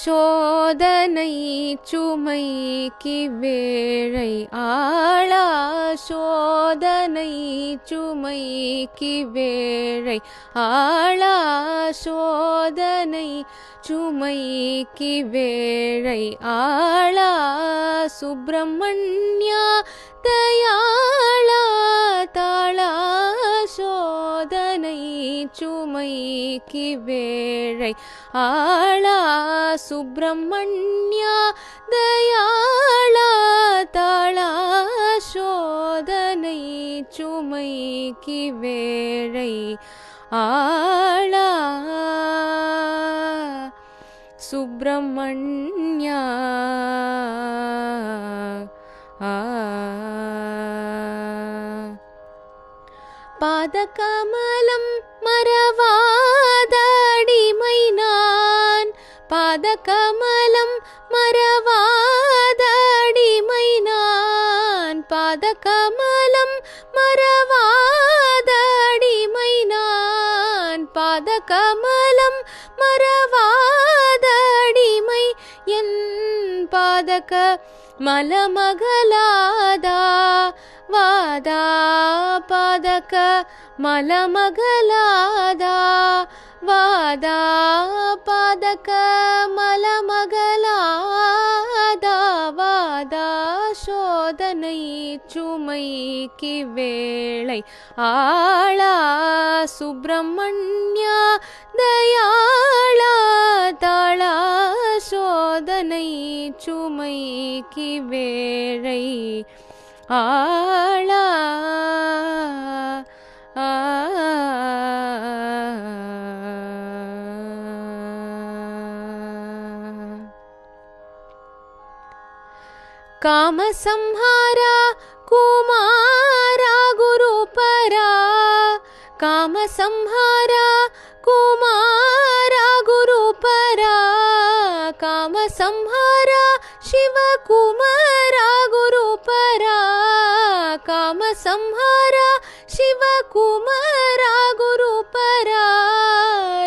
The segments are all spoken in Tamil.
சோதனை சுமைக்கு வேளை ஆளா சோதனை சுமைக்கு வேளை ஆளா சோதனை சுமைக்கு வேளை ஆளா சுப்பிரமணியா தயாளா தாளா சோதனை சுமைக்கு வேளை ஆளா சுப்பிரமணியா தயாளா தாளா சோதனை சுமைக்கு வேளை ஆளா சுப்பிரமணியா பாதகமலம் மறவாத அடிமை நான் பாதகமலம் மறவாத அடிமை நான் பாதகமலம் மறவாத அடிமை நான் பாதகமலம் மறவாத அடிமை என் பாதக மலமகலாதா வாதா பாதக மலமகலாதா வாதா பாதக மலமகலாதா வாதா சோதனை சுமைக்கு வேளை ஆளா சுப்பிரமணியா தயாளா தாளா சோதனை சுமைக்கு வேளை ஆளா कामसंहारा कुमारा गुरुपरा कामसंहारा कुमारा गुरुपरा कामसंहारा शिवकुमारा गुरुपरा कामसंहारा शिवकुमारा गुरुपरा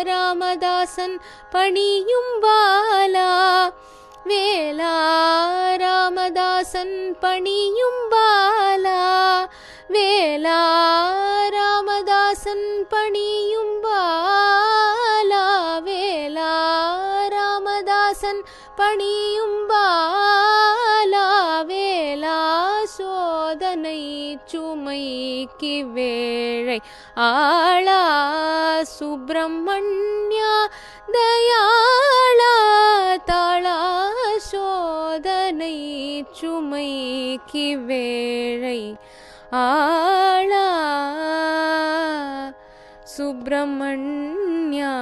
रामदासन पणियुम बाला வேலா ராமதாசன் பணியும் பாலா வேலா ராமதாசன் பணியும் பாலா வேலா ராமதாசன் பணியும் பாலா வேலா சோதனை சுமைக்கு வேளை ஆளா சுப்பிரமணியா தயாளா தாளா சோதனை சுமைக்கு வேளை ஆளா சுப்பிரமணியா